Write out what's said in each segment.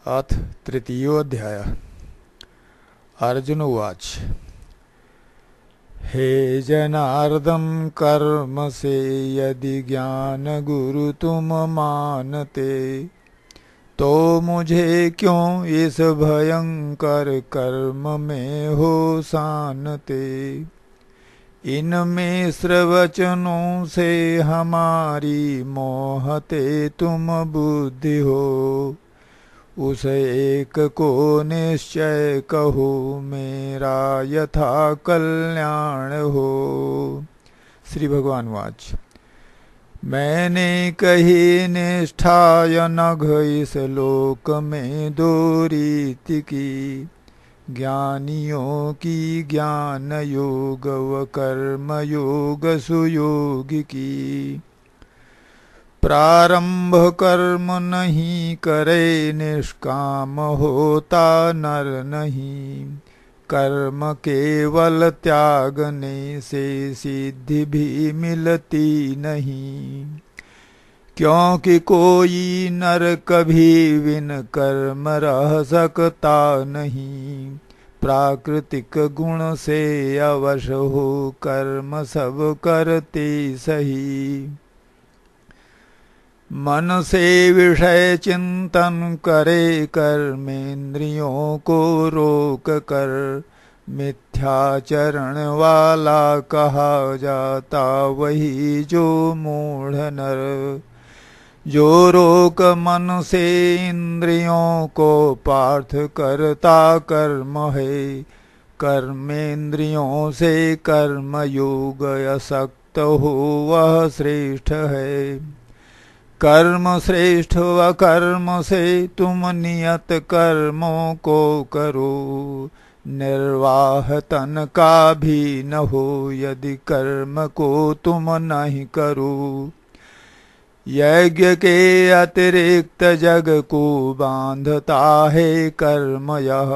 अथ तृतीयोऽध्याय। अर्जुन उवाच। हे जनार्दन कर्म से यदि ज्ञान गुरु तुम मानते, तो मुझे क्यों इस भयंकर कर्म में हो सानते। इनमें श्रवचनों से हमारी मोहते तुम बुद्धि हो, उस एक को निश्चय कहो मेरा यथा कल्याण हो। श्री भगवान वाच। मैंने कही निष्ठाय नघ इस लोक में दो रीति की, ज्ञानियों की ज्ञान योग व कर्म योग सुयोग की। प्रारंभ कर्म नहीं करे निष्काम होता नर नहीं, कर्म केवल त्यागने से सिद्धि भी मिलती नहीं। क्योंकि कोई नर कभी बिन कर्म रह सकता नहीं, प्राकृतिक गुण से अवश हो कर्म सब करते सही। मन से विषय चिंतन करे कर्मेंद्रियों को रोक कर, मिथ्याचरण वाला कहा जाता वही जो मूढ़ नर। जो रोक मन से इंद्रियों को पार्थ करता कर्म है, कर्मेंद्रियों से कर्म योग असक्त हो वह श्रेष्ठ है। कर्म श्रेष्ठ व कर्म से तुम नियत कर्मों को करो, निर्वाह तन का भी न हो यदि कर्म को तुम नहीं करो। यज्ञ के अतिरिक्त जग को बांधता है कर्म यह,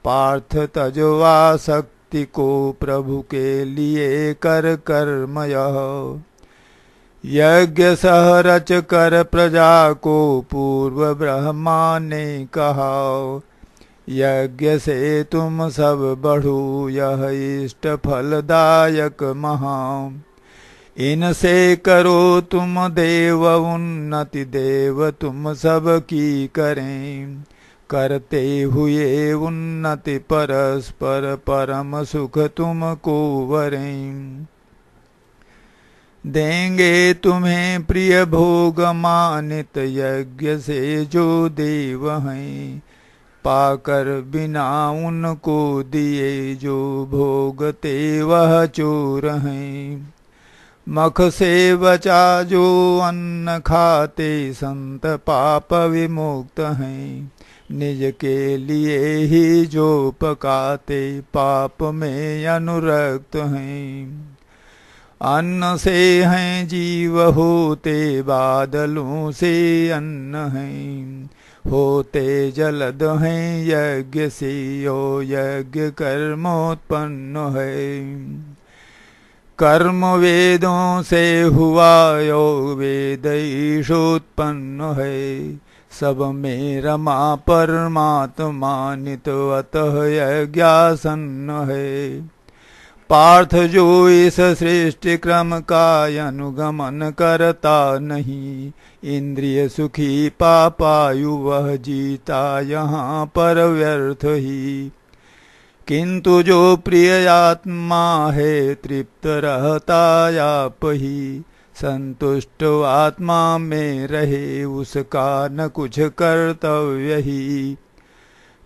पार्थ तजवा शक्ति को प्रभु के लिए कर कर्म यह। यज्ञ सहरच कर प्रजा को पूर्व ब्रह्मा ने कहा, यज्ञ से तुम सब बढ़ो यह इष्ट फलदायक महा। इनसे करो तुम देव उन्नति, देव तुम सब की करें। करते हुए उन्नति परस्पर परम सुख तुमको वरें। देंगे तुम्हें प्रिय भोग मानित यज्ञ से जो देव हैं, पाकर बिना उनको दिए जो भोगते वह चोर हैं। मख से बचा जो अन्न खाते संत पाप विमुक्त हैं, निज के लिए ही जो पकाते पाप में अनुरक्त हैं। अन्न से हैं जीव होते बादलों से अन्न हैं, होते जलद हैं यज्ञ से यो यज्ञ कर्मोत्पन्न है। कर्म वेदों से हुआ यो वेद ईशोत्पन्न है। सब में रमा परमात्मा नित अतः यज्ञासन्न है। पार्थ जो इस सृष्टि क्रम का अनुगमन करता नहीं, इंद्रिय सुखी पापायु वह जीता यहाँ पर व्यर्थ ही। किंतु जो प्रिय आत्मा है तृप्त रहता आप ही, संतुष्ट आत्मा में रहे उसका न कुछ कर्तव्य ही।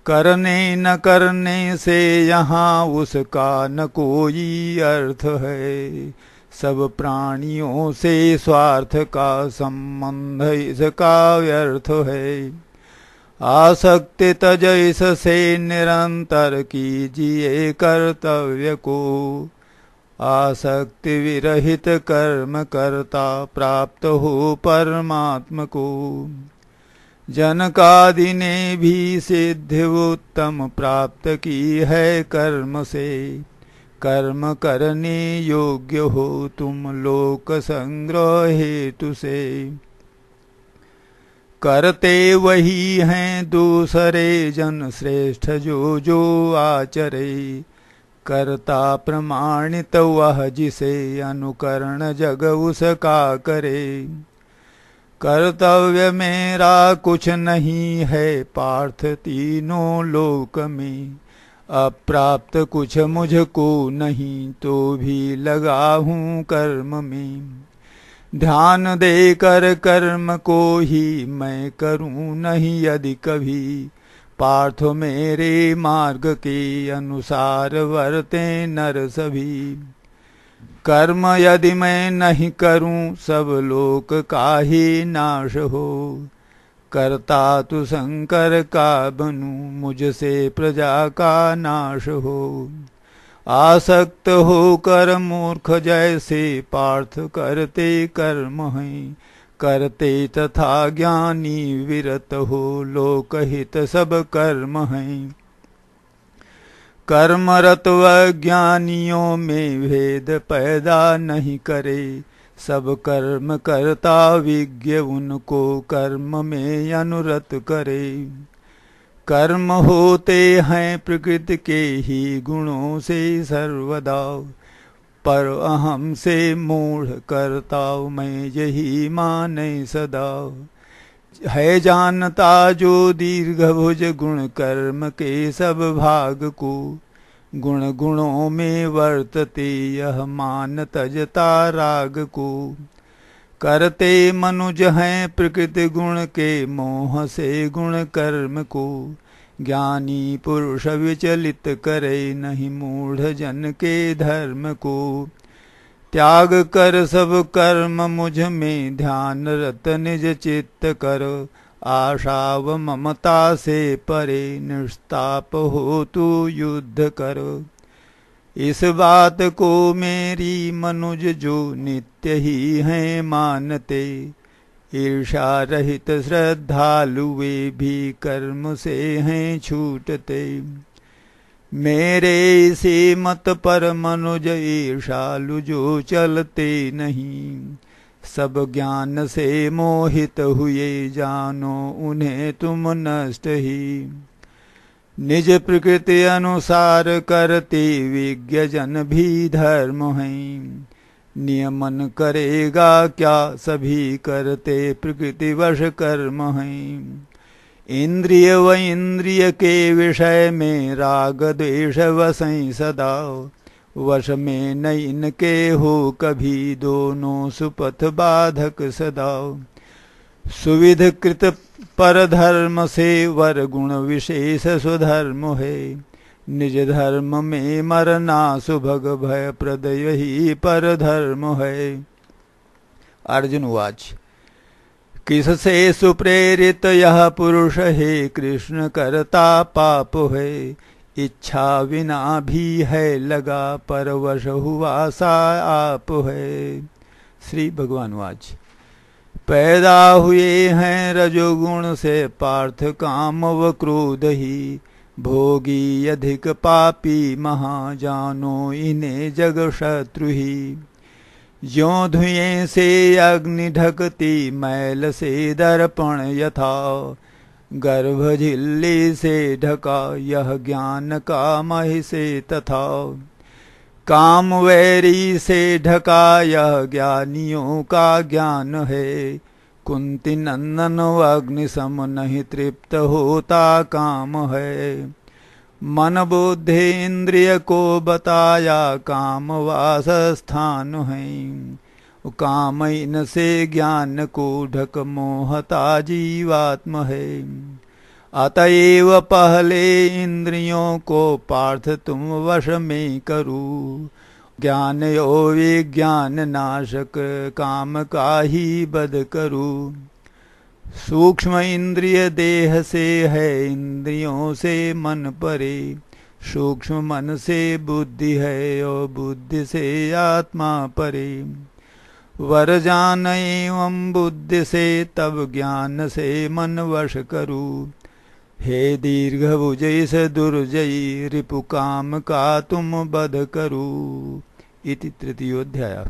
करने न करने से यहाँ उसका न कोई अर्थ है, सब प्राणियों से स्वार्थ का संबंध इसका व्यर्थ है। आसक्ति तज इससे निरंतर कीजिए कर्तव्य को, आसक्ति विरहित कर्म करता प्राप्त हो परमात्म को। जनकादि ने भी सिद्धि उत्तम प्राप्त की है कर्म से, कर्म करने योग्य हो तुम लोक संग्रह हेतु से। करते वही हैं दूसरे जन श्रेष्ठ जो जो आचरे। करता प्रमाणित वह जिसे अनुकरण जग उसका करे। कर्तव्य मेरा कुछ नहीं है पार्थ तीनों लोक में। अप्राप्त कुछ मुझको नहीं तो भी लगा हूँ कर्म में। ध्यान देकर कर्म को ही मैं करूँ नहीं यदि कभी। पार्थ मेरे मार्ग के अनुसार वर्ते नर सभी। कर्म यदि मैं नहीं करूं सब लोक का ही नाश हो। करता तू शंकर का बनूं मुझसे प्रजा का नाश हो। आसक्त होकर मूर्ख जैसे पार्थ करते कर्म हैं। करते तथा ज्ञानी विरत हो लोकहित सब कर्म हैं। कर्मरत व ज्ञानियों में भेद पैदा नहीं करे। सब कर्म करता विज्ञ उनको कर्म में अनुरत करे। कर्म होते हैं प्रकृति के ही गुणों से सर्वदा। पर अहम से मूढ़ करता मैं यही माने सदा। है जानता जो दीर्घभुज गुण कर्म के सब भाग को। गुण गुणों में वर्तते यह मान तजता राग को। करते मनुज हैं प्रकृति गुण के मोह से गुण कर्म को। ज्ञानी पुरुष विचलित करे नहीं मूढ़ जन के धर्म को। त्याग कर सब कर्म मुझ में ध्यान रत निज चित्त कर। आशा व ममता से परे निस्ताप हो तू युद्ध कर। इस बात को मेरी मनुज जो नित्य ही हैं मानते। ईर्षा रहित श्रद्धालु वे भी कर्म से हैं छूटते। मेरे इसी मत पर मनुज ईर्षालु जो चलते नहीं। सब ज्ञान से मोहित हुए जानो उन्हें तुम नष्ट ही। निज प्रकृति अनुसार करते विज्ञ जन भी धर्म हैं। नियमन करेगा क्या सभी करते प्रकृति वश कर्म हैं। इंद्रिय व इंद्रिय के विषय में राग द्वेष वसई सदा। वश में न इनके हो कभी दोनों सुपथ बाधक सदा। सुविध कृत पर धर्म से वर गुण विशेष स्वधर्म है। निज धर्म में मरना सुभग भय प्रद यही पर धर्म है। अर्जुन उवाच किससे सुप्रेरित यह पुरुष है कृष्ण करता पाप है। इच्छा बिना भी है लगा पर वश हुआ सा आप है। श्री भगवान वाच पैदा हुए हैं रजोगुण से पार्थ काम व क्रोध ही। भोगी अधिक पापी महा जानो इन्हें जग शत्रु ही। ज्यों धुएं से अग्नि ढकती मैल से दर्पण यथा। गर्भ झिल्ली से ढका यह ज्ञान का महि से तथा। काम वैरी से ढका यह ज्ञानियों का ज्ञान है। कुंती नंदन अग्नि सम नहीं तृप्त होता काम है। मन बुद्धि इंद्रिय को बताया काम वास स्थान है। काम इनसे ज्ञान को ढक मोहता जीवात्म है। अतएव पहले इंद्रियों को पार्थ तुम वश में करो। ज्ञान यो विज्ञान नाशक काम का ही बध करो। सूक्ष्म इंद्रिय देह से है इंद्रियों से मन परे। सूक्ष्म मन से बुद्धि है और बुद्धि से आत्मा परे। वर जान एवं बुद्धि से तब ज्ञान से मन वश करो। हे दीर्घभुज इस दुर्जयी रिपु काम का तुम बध करो। इति तृतीयोऽध्यायः।